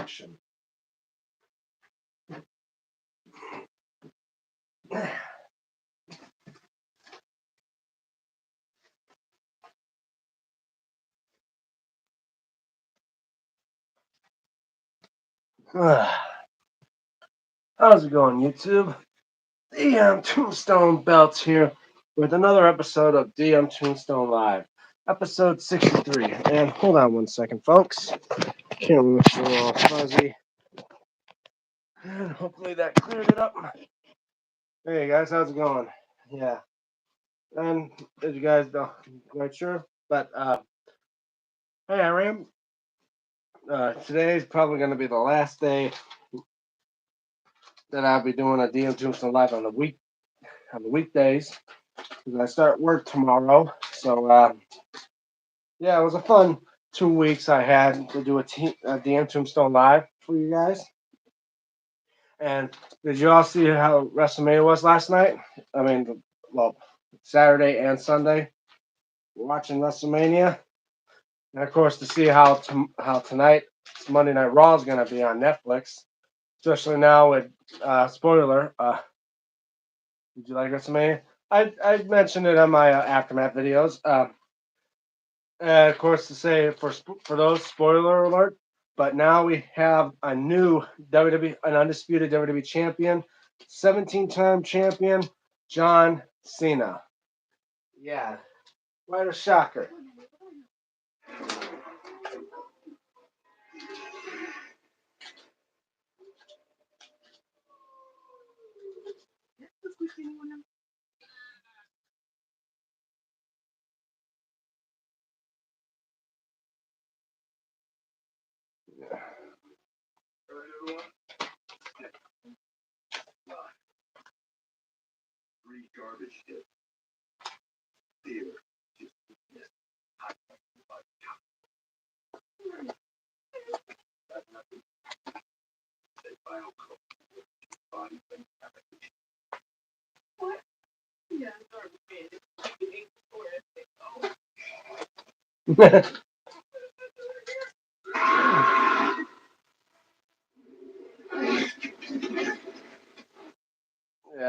action. How's it going, YouTube? DMTombstone Belts here with another episode of DMTombstone Live, episode 63. And hold on one second, folks. Can't make sure we're all fuzzy. And hopefully that cleared it up. Hey guys, how's it going? Yeah. And as you guys don't quite sure, but hey, I am. Today is probably going to be the last day that I'll be doing a DMTombstone Live on the weekdays. Because I start work tomorrow. So yeah, it was a fun 2 weeks I had to do a DMTombstone Live for you guys. And did you all see how WrestleMania was last night? I mean, well, Saturday and Sunday, watching WrestleMania, and of course to see how tonight Monday Night Raw is going to be on Netflix, especially now with spoiler. Did you like WrestleMania? I mentioned it on my aftermath videos. Of course, to say for those, spoiler alert. But now we have a new WWE, an undisputed WWE champion, 17-time champion, John Cena. Yeah, quite a shocker. Yeah,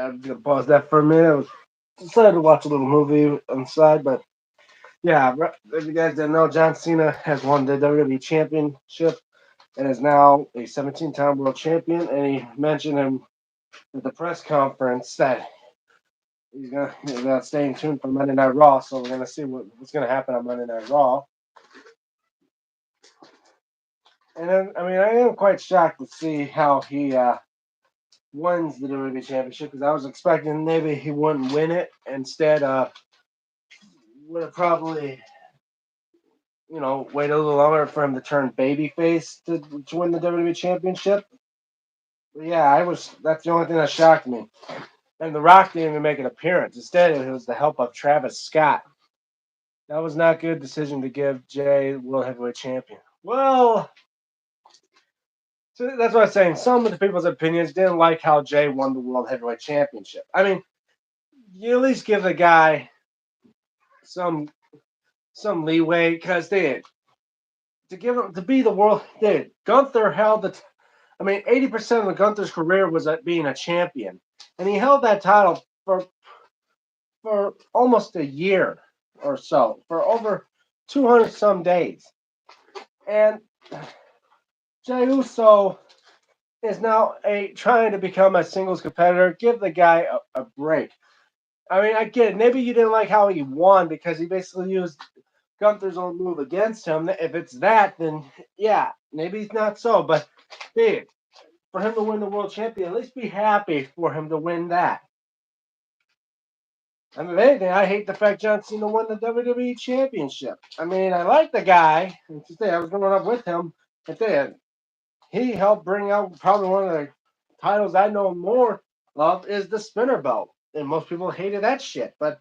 I'm gonna pause that for a minute. I decided to watch a little movie on the side, but yeah, if you guys didn't know, John Cena has won the WWE Championship and is now a 17-time world champion. And he mentioned him at the press conference that he's gonna stay tuned for Monday Night Raw. So we're gonna see what's gonna happen on Monday Night Raw. And then, I mean, I am quite shocked to see how he wins the WWE Championship because I was expecting maybe he wouldn't win it. Instead, would have probably, waited a little longer for him to turn babyface to win the WWE Championship. But yeah, that's the only thing that shocked me. And The Rock didn't even make an appearance. Instead, it was the help of Travis Scott. That was not a good decision to give Jay World Heavyweight Champion. Well, so that's what I'm saying. Some of the people's opinions didn't like how Jay won the World Heavyweight Championship. I mean, you at least give the guy some leeway because to give him to be the world. Gunther held 80% of Gunther's career was at being a champion, and he held that title for almost a year or so, for over 200 some days. And Jey Uso is now trying to become a singles competitor. Give the guy a break. I mean, I get it. Maybe you didn't like how he won because he basically used Gunther's own move against him. If it's that, then yeah, maybe it's not so. But dude, for him to win the world champion, at least be happy for him to win that. I mean, if anything, I hate the fact John Cena won the WWE Championship. I mean, I like the guy. And today I was growing up with him. But then he helped bring out probably one of the titles I know more of is the spinner belt. And most people hated that shit. But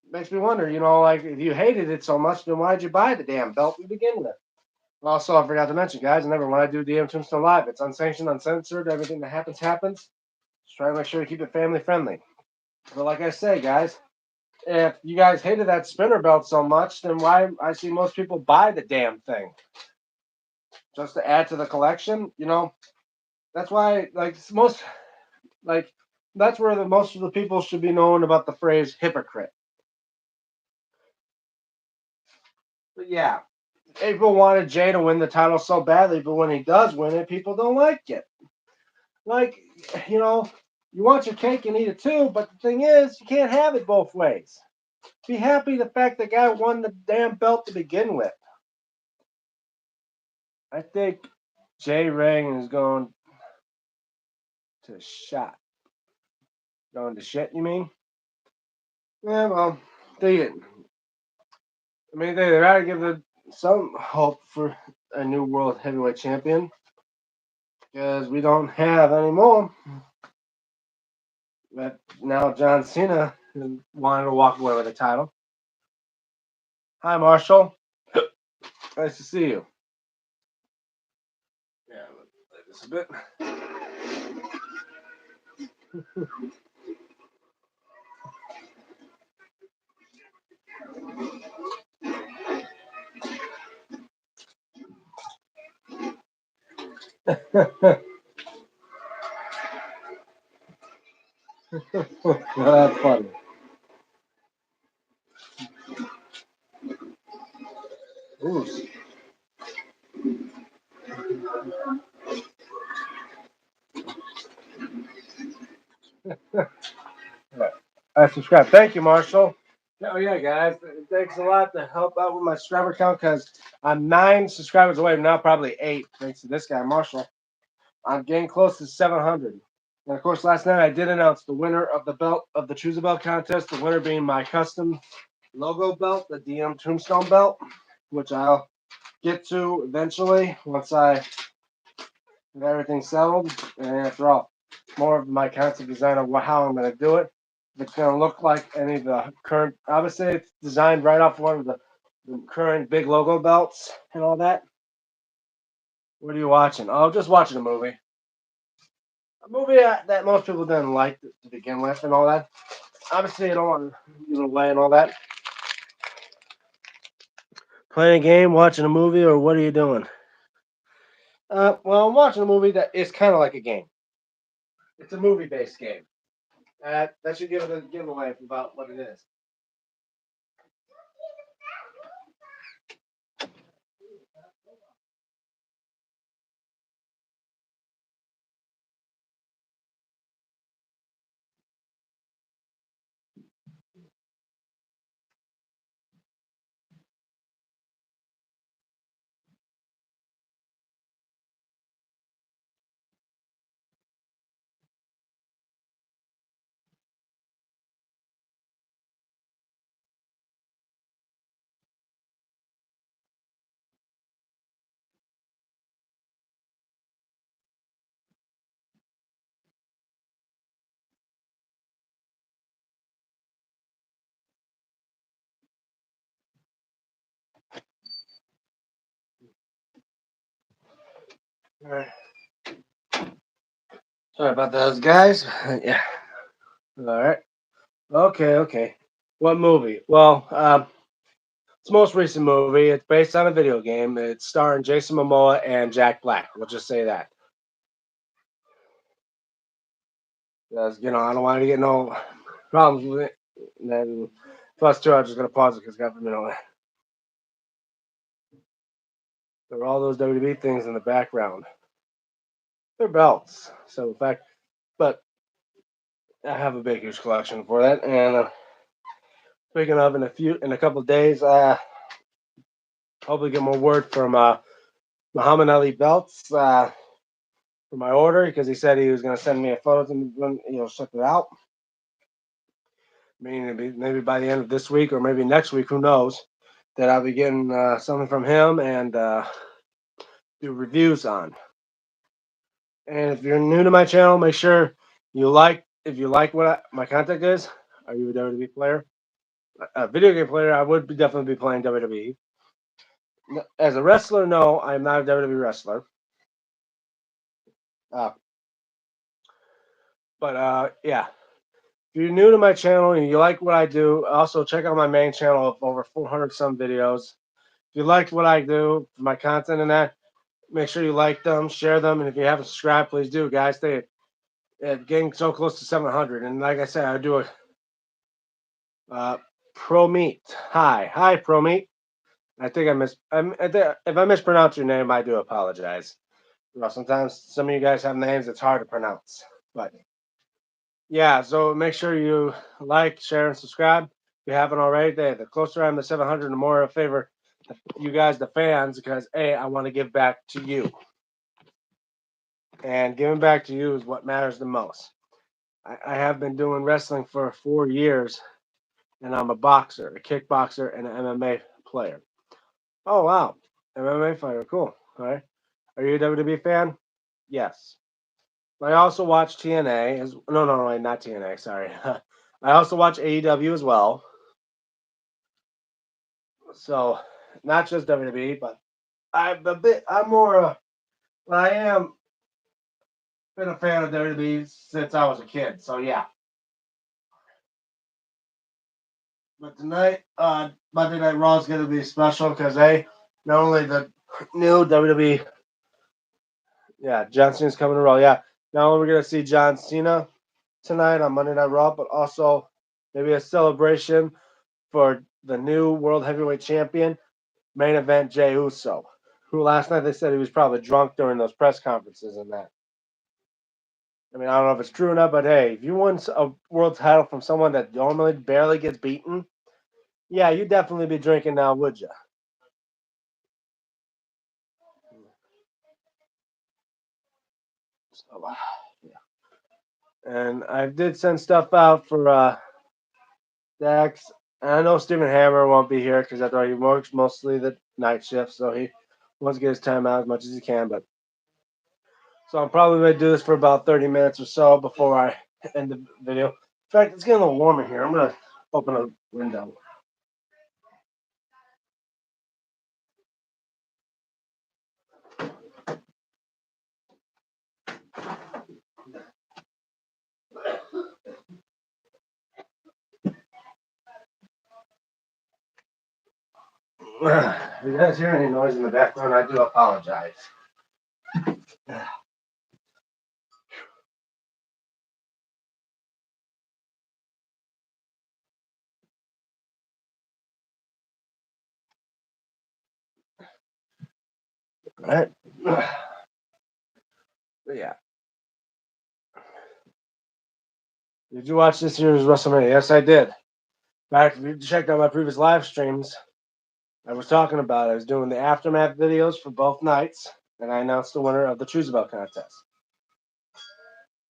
it makes me wonder, like if you hated it so much, then why'd you buy the damn belt to begin with? Also, I forgot to mention, guys, remember when I do DMTombstone Live, it's unsanctioned, uncensored. Everything that happens, happens. Just try to make sure to keep it family friendly. But like I say, guys, if you guys hated that spinner belt so much, then why I see most people buy the damn thing. just to add to the collection. That's why most like that's where the most of the people should be known about the phrase hypocrite. But yeah, people wanted Jay to win the title so badly, but when he does win it, people don't like it. Like, you know, you want your cake and eat it too, but the thing is, you can't have it both ways. Be happy the fact the guy won the damn belt to begin with. I think Jay Ring is going to shot. Going to shit, you mean? Yeah, well, they, I mean, they gotta give it some hope for a new world heavyweight champion because we don't have any more. But now John Cena wanted to walk away with the title. Hi, Marshall. Nice to see you. Yeah, play this a bit. That's funny. Ooh. I subscribe. Thank you, Marshall. Oh yeah, guys. Thanks a lot to help out with my subscriber count because I'm 9 subscribers away. Now probably 8, thanks to this guy, Marshall. I'm getting close to 700. And of course, last night I did announce the winner of the belt of the Choose a Belt contest. The winner being my custom logo belt, the DMTombstone belt, which I'll get to eventually once I get everything settled. And after all, more of my concept design of how I'm going to do it. If it's going to look like any of the current, obviously it's designed right off one of the current big logo belts and all that. What are you watching? Oh, just watching a movie. A movie that most people didn't like to begin with and all that. Obviously, I don't want to give it away and all that. Playing a game, watching a movie, or what are you doing? Well, I'm watching a movie that is kind of like a game. It's a movie-based game. That should give it a giveaway about what it is. All right. Sorry about those guys. Yeah. All right. Okay. What movie? Well, it's the most recent movie. It's based on a video game. It's starring Jason Momoa and Jack Black. We'll just say that. Because, I don't want to get no problems with it. And then, plus, two, I'm just going to pause it because, there are all those WWE things in the background. They're belts. So, in fact, but I have a big, huge collection for that. And speaking of, in a couple of days, hopefully get more word from Muhammad Ali belts for my order because he said he was going to send me a photo to check it out. I mean, maybe by the end of this week or maybe next week, who knows? That I'll be getting something from him and do reviews on. And if you're new to my channel, make sure if you like what my content is. Are you a WWE player? A video game player, I would definitely be playing WWE. As a wrestler, no, I'm not a WWE wrestler. Uh, but yeah, if you're new to my channel and you like what I do, also check out my main channel of over 400 some videos. If you like what I do, my content and that, Make sure you like them, share them, and if you haven't subscribed, please do, guys. They getting so close to 700, and like I said, I do a Pro Meat. Hi, Pro Meat. I think if I mispronounce your name, I do apologize. You know, sometimes some of you guys have names it's hard to pronounce, but yeah. So make sure you like, share, and subscribe if you haven't already. The closer I am to 700, the more I favor you guys, the fans, because I want to give back to you, and giving back to you is what matters the most. I have been doing wrestling for 4 years, and I'm a boxer, a kickboxer, and an MMA player. Oh wow, MMA fighter, cool. All right, are you a WWE fan? Yes. I also watch TNA. No, not TNA. Sorry. I also watch AEW as well. So not just WWE, but I'm more. Well, I am been a fan of WWE since I was a kid. So yeah. But tonight, Monday Night Raw is going to be special because not only the new WWE, yeah, John Cena's coming to Raw. Yeah, not only we're going to see John Cena tonight on Monday Night Raw, but also maybe a celebration for the new World Heavyweight Champion, main event Jey Uso, who last night they said he was probably drunk during those press conferences and that. I mean, I don't know if it's true or not, but hey, if you won a world title from someone that normally barely gets beaten, yeah, you'd definitely be drinking now, would you? So, yeah. And I did send stuff out for Dax. And I know Stephen Hammer won't be here because I thought he works mostly the night shift, so he wants to get his time out as much as he can. But so I'm probably going to do this for about 30 minutes or so before I end the video. In fact, it's getting a little warmer here. I'm going to open a window. If you guys hear any noise in the background, I do apologize. All right. But yeah. Did you watch this year's WrestleMania? Yes, I did. In fact, if you checked out my previous live streams, I was talking about it. I was doing the aftermath videos for both nights, and I announced the winner of the Choose Belt contest.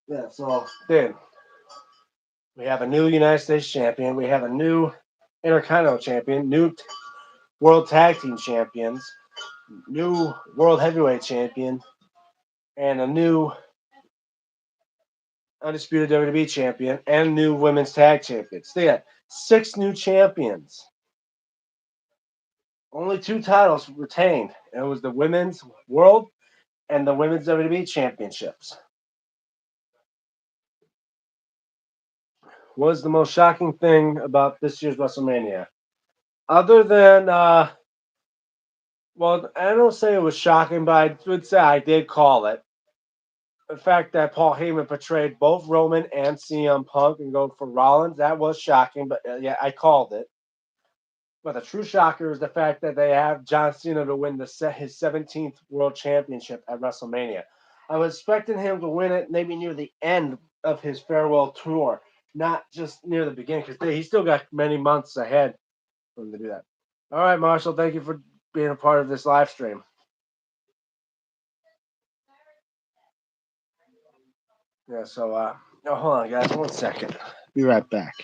Yeah, so then we have a new United States champion. We have a new Intercontinental champion, new World Tag Team champions, new World Heavyweight champion, and a new Undisputed WWE champion, and new Women's Tag champions. So yeah, 6 new champions. Only 2 titles retained. And it was the Women's World and the Women's WWE championships. What was the most shocking thing about this year's WrestleMania? Other than, well, I don't say it was shocking, but I would say I did call it. The fact that Paul Heyman portrayed both Roman and CM Punk and go for Rollins, that was shocking, but yeah, I called it. But the true shocker is the fact that they have John Cena to win his 17th World Championship at WrestleMania. I was expecting him to win it maybe near the end of his farewell tour, not just near the beginning, because he still got many months ahead for him to do that. All right, Marshall, thank you for being a part of this live stream. Yeah, so, hold on, guys, 1 second. Be right back.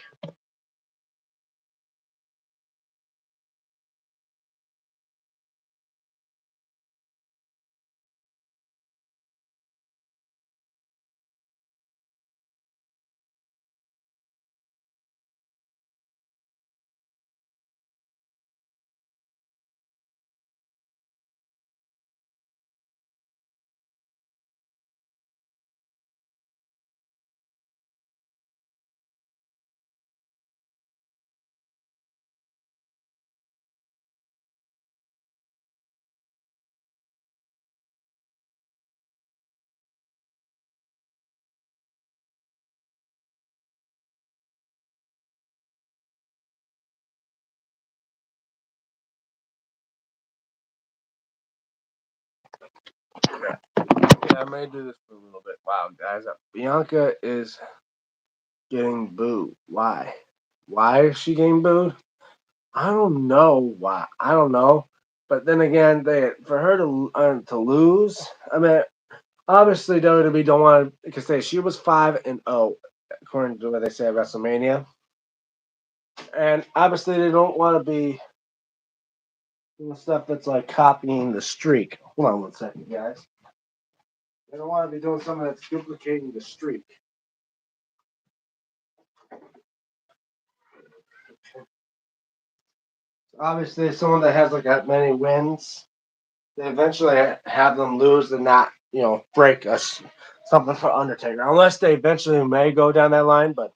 I may do this for a little bit. Wow, guys, Bianca is getting booed. Why? Why is she getting booed? I don't know why. I don't know. But then again, for her to lose, I mean, obviously WWE don't want to because she was 5-0 according to what they say at WrestleMania, and obviously they don't want to be doing stuff that's like copying the streak. Hold on one second, guys. They don't want to be doing something that's duplicating the streak. Obviously, someone that has like that many wins, they eventually have them lose and not, break us something for Undertaker. Unless they eventually may go down that line, but as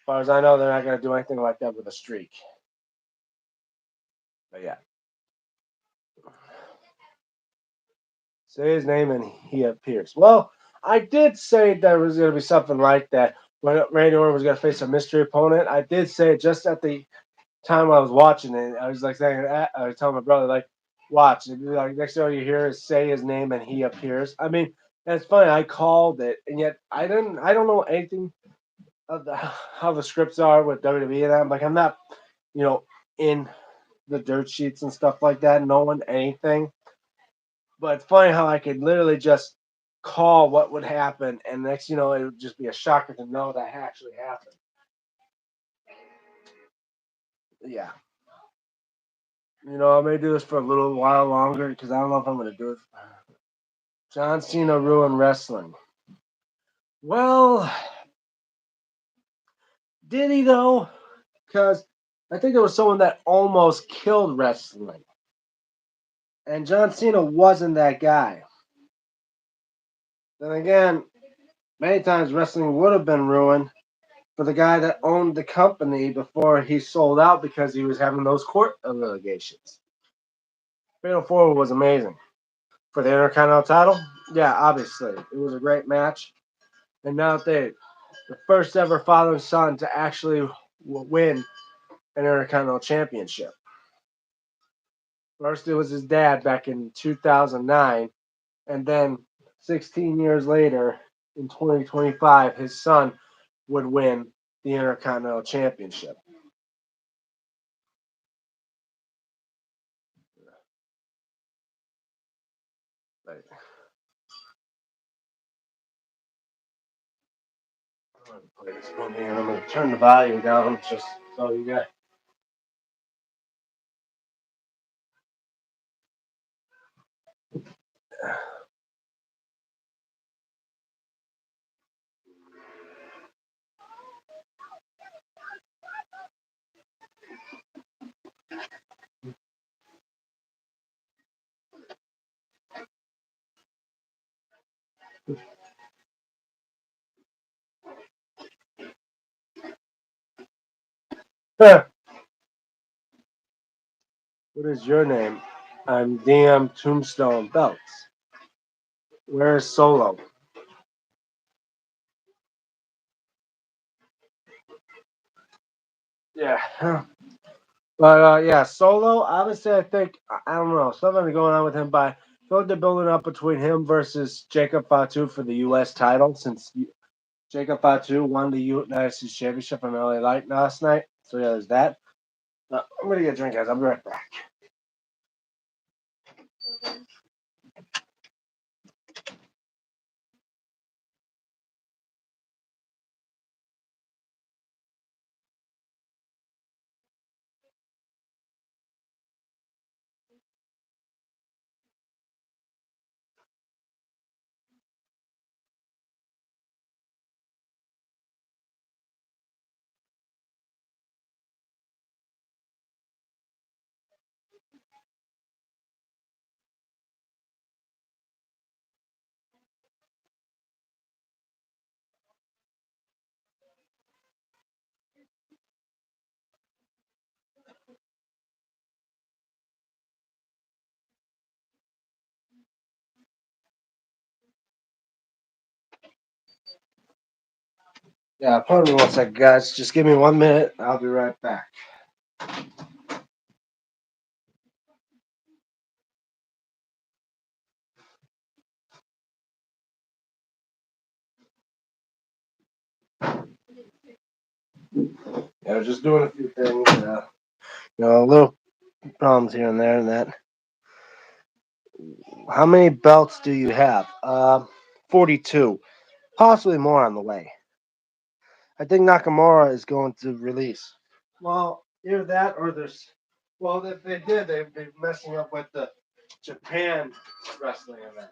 far as I know, they're not going to do anything like that with a streak. But yeah. Say his name and he appears. Well, I did say there was going to be something like that when Randy Orton was going to face a mystery opponent. I did say it just at the time I was watching it. I was like saying, I was telling my brother, like, watch. And like next thing you hear is say his name and he appears. I mean, and it's funny. I called it, and yet I didn't. I don't know anything of how the scripts are with WWE, and I'm not, in the dirt sheets and stuff like that, knowing anything. But it's funny how I could literally just call what would happen, and next, it would just be a shocker to know that actually happened. Yeah. I may do this for a little while longer because I don't know if I'm going to do it. John Cena ruined wrestling. Well, did he though? Because I think there was someone that almost killed wrestling. And John Cena wasn't that guy. Then again, many times wrestling would have been ruined for the guy that owned the company before he sold out because he was having those court litigations. Fatal 4 was amazing. For the Intercontinental title, yeah, obviously. It was a great match. And now the first ever father and son to actually win an Intercontinental Championship. First, it was his dad back in 2009, and then 16 years later, in 2025, his son would win the Intercontinental Championship. Like, I'm gonna play this one here. I'm gonna turn the volume down just so you guys. What is your name? I'm DMTombstone Belts. Where's Solo? Yeah. But yeah, Solo. Obviously, I think I don't know something going on with him. But I feel like they're building up between him versus Jacob Fatu for the U.S. title since Jacob Fatu won the United States Championship from LA Light last night. So yeah, there's that. I'm gonna get a drink, guys. I'll be right back. Yeah, pardon me one second, guys. Just give me 1 minute. I'll be right back. Yeah, just doing a few things. Little problems here and there. And that. How many belts do you have? 42. Possibly more on the way. I think Nakamura is going to release. Well, either that or there's. Well, if they did, they'd be messing up with the Japan wrestling event.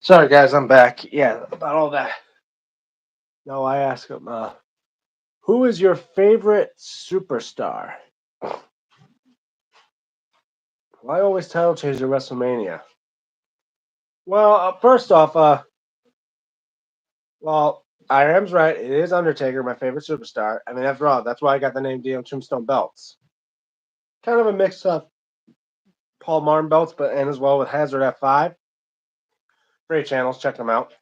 Sorry, guys, I'm back. Yeah, about all that. No, I ask him, who is your favorite superstar? Why always title change at WrestleMania? Well, first off, well, Iram's right. It is Undertaker, my favorite superstar. I mean, after all, that's why I got the name DMTombstone belts. Kind of a mix of Paul Martin belts, but and as well with Hazard F5. Great channels, check them out.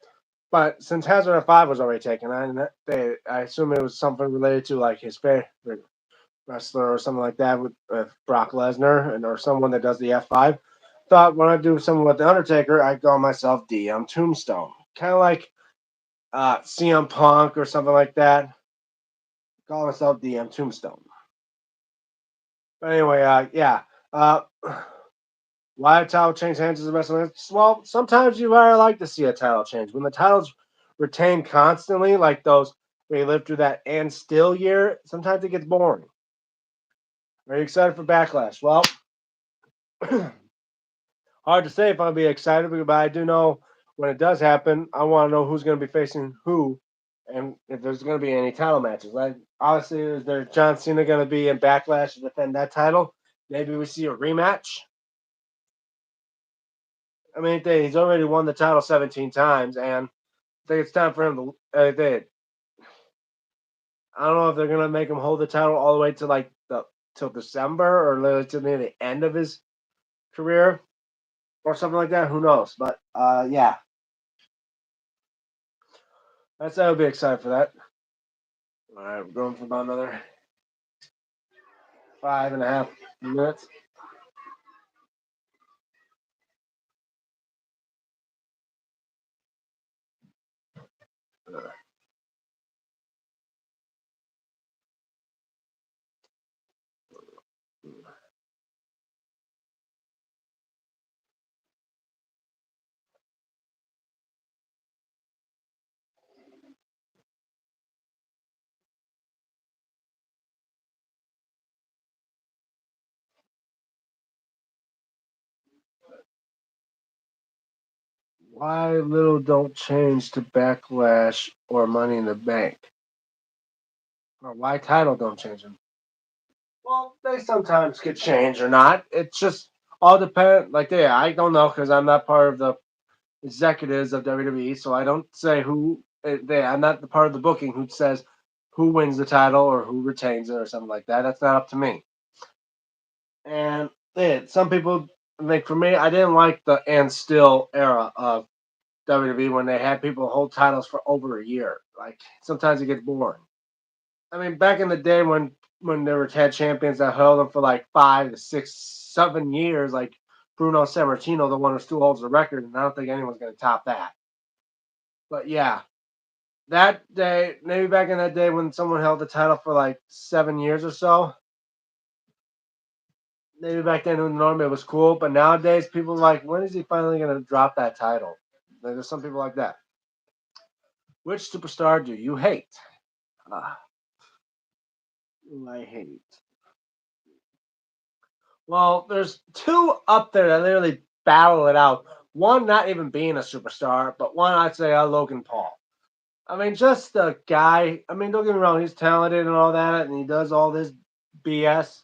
But since Hazard F5 was already taken, I assume it was something related to like his favorite wrestler or something like that with Brock Lesnar and or someone that does the F5. Thought when I do something with the Undertaker, I'd call myself DM Tombstone, kind of like CM Punk or something like that. Call myself DM Tombstone. But anyway, yeah. Uh, why a title change hands is the best one? Well, sometimes you might like to see a title change when the titles retained constantly, like those we lived through that and still year. Sometimes it gets boring. Are you excited for Backlash? Well, hard to say if I'll be excited, but I do know when it does happen, I want to know who's going to be facing who, and if there's going to be any title matches. Like obviously, is there John Cena going to be in Backlash to defend that title? Maybe we see a rematch. I mean, he's already won the title 17 times, and I think it's time for him to. I don't know if they're going to make him hold the title all the way to like the till December or literally to near the end of his career or something like that. Who knows? But yeah, I would be excited for that. All right, we're going for about another 5.5 minutes. Why little don't change to Backlash or Money in the Bank? Or why title don't change them? Well, they sometimes get changed or not. It's just all depend. Like, yeah, I don't know because I'm not part of the executives of WWE, so I don't say who I'm not the part of the booking who says who wins the title or who retains it or something like that. That's not up to me. And some people like for me, I didn't like the and still era of WWE when they had people hold titles for over a year. Like sometimes it gets boring. I mean, back in the day when there were had champions that held them for like 5 to 6, 7 years, like Bruno Sammartino, the one who still holds the record, and I don't think anyone's going to top that. But yeah, that day, maybe back in that day when someone held the title for like 7 years or so, maybe back then normally it was cool. But nowadays, people are like, when is he finally going to drop that title? Like, there's some people like that. Which superstar do you hate? Ah, who I hate. Well, there's two up there that literally battle it out. One not even being a superstar, but one I'd say Logan Paul. I mean, just the guy. I mean, don't get me wrong, he's talented and all that, and he does all this BS.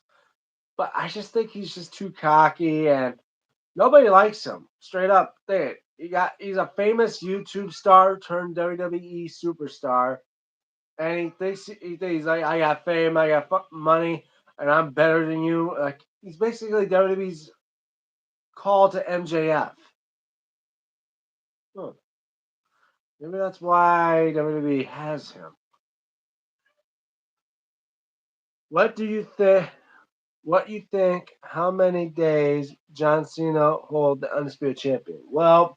But I just think he's just too cocky, and nobody likes him. Straight up, he's a famous YouTube star turned WWE superstar, and he thinks he's like, I got fame, I got money, and I'm better than you. Like he's basically WWE's call to MJF. Huh. Maybe that's why WWE has him. What do you think? What you think? How many days John Cena hold the undisputed champion? Well,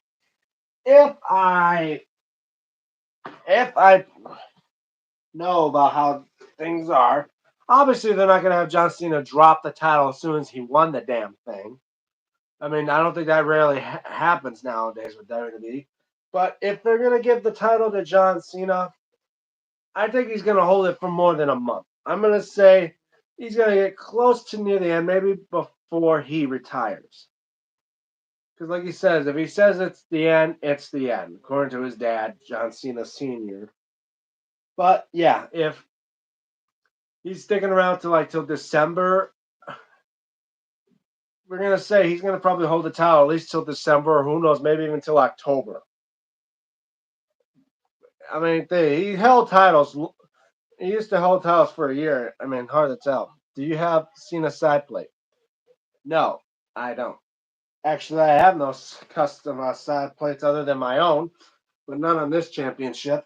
if I if I know about how things are, obviously they're not going to have John Cena drop the title as soon as he won the damn thing. I mean, I don't think that rarely happens nowadays with WWE. But if they're going to give the title to John Cena, I think he's going to hold it for more than a month. I'm going to say he's going to get close to near the end, maybe before he retires. Because, like he says, if he says it's the end, according to his dad, John Cena Sr. But yeah, if he's sticking around till December, we're going to say he's going to probably hold the title at least till December, or who knows, maybe even till October. I mean, he held titles. He used to hold titles for a year. I mean, hard to tell. Do you have Cena side plate? No, I don't. Actually, I have no custom side plates other than my own, but none on this championship.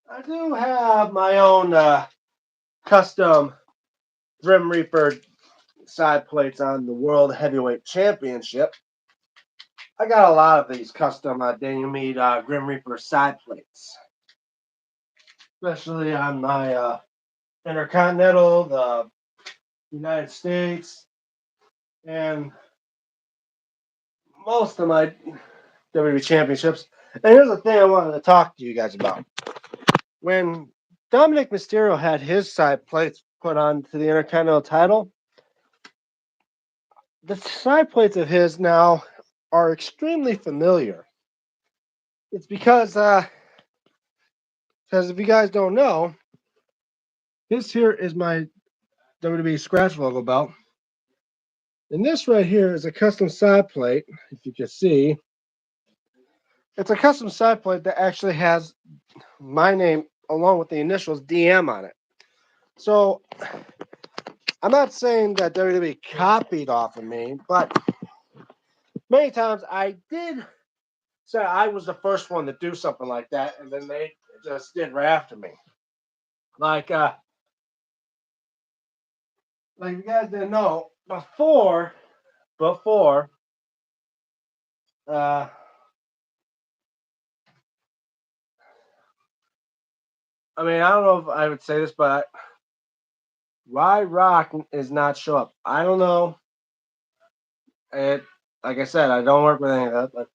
I do have my own custom Grim Reaper side plates on the World Heavyweight Championship. I got a lot of these custom Daniel Mead Grim Reaper side plates, especially on my Intercontinental, the United States, and most of my WWE championships. And here's the thing I wanted to talk to you guys about. When Dominic Mysterio had his side plates put onto the Intercontinental title, the side plates of his now are extremely familiar. It's because if you guys don't know, this here is my WWE scratch logo belt. And this right here is a custom side plate, if you can see. It's a custom side plate that actually has my name along with the initials DM on it. So I'm not saying that WWE copied off of me, but many times I did say I was the first one to do something like that, and then they just did right after me. Like you guys didn't know before uh I mean I don't know if I would say this, but why Rock is not show up. I don't know. It like I said, I don't work with any of that, but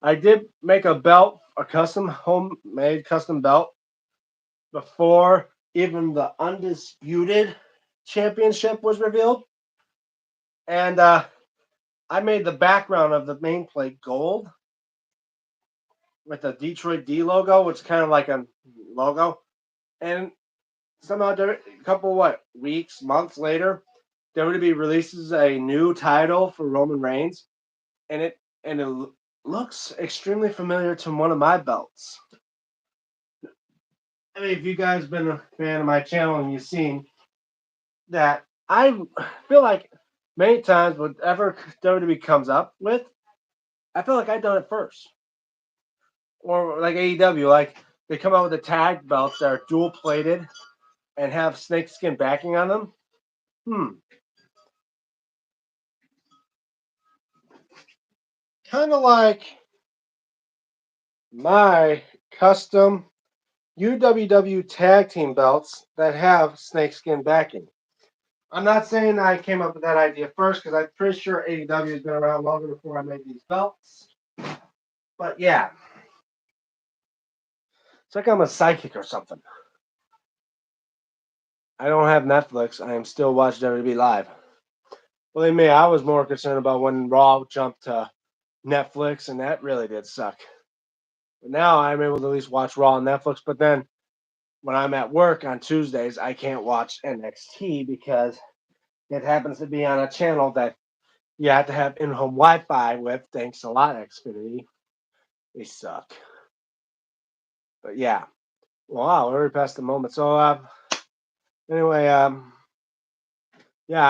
I did make a belt, a custom homemade custom belt before even the undisputed championship was revealed. And I made the background of the main plate gold with the Detroit D logo, which is kind of like a logo. And somehow, a couple weeks, months later, WWE releases a new title for Roman Reigns, and it looks extremely familiar to one of my belts. I mean, if you guys been a fan of my channel and you've seen that, I feel like many times whatever WWE comes up with, I feel like I've done it first. Or like AEW, like they come out with the tag belts that are dual plated and have snakeskin backing on them. Kind of like my custom UWW tag team belts that have snakeskin backing. I'm not saying I came up with that idea first because I'm pretty sure AEW has been around longer before I made these belts. But yeah, it's like I'm a psychic or something. I don't have Netflix. I am still watching WWE live. Believe me, I was more concerned about when Raw jumped to Netflix, and that really did suck. But now I'm able to at least watch Raw on Netflix. But then when I'm at work on Tuesdays, I can't watch NXT because it happens to be on a channel that you have to have in-home Wi-Fi with. Thanks a lot, Xfinity. They suck. But yeah, wow, we're already past the moment. So anyway, yeah,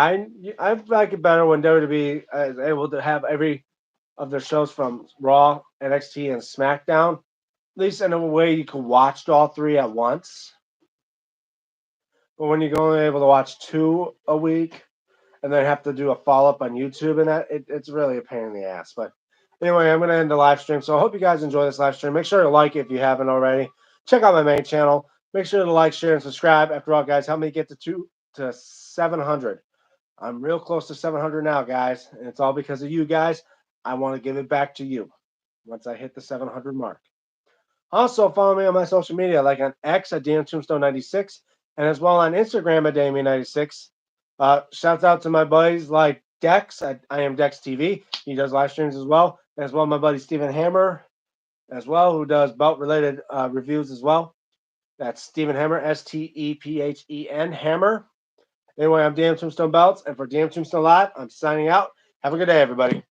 I like it better when WWE is able to have every of their shows from Raw, NXT, and SmackDown. At least in a way you can watch all three at once. But when you're only able to watch two a week and then have to do a follow up on YouTube and that, it's really a pain in the ass. But anyway, I'm going to end the live stream. So I hope you guys enjoy this live stream. Make sure to like it if you haven't already. Check out my main channel. Make sure to like, share, and subscribe. After all, guys, help me get to 700. I'm real close to 700 now, guys, and it's all because of you guys. I want to give it back to you once I hit the 700 mark. Also, follow me on my social media, like on X at DMTombstone96, and as well on Instagram at Damien96. Shouts out to my buddies like Dex at I Am Dex TV. He does live streams as well. As well, my buddy Stephen Hammer, as well, who does belt related reviews as well. That's Stephen Hammer, STEPHEN Hammer. Anyway, I'm DM Tombstone Belts, and for DM Tombstone Live, I'm signing out. Have a good day, everybody.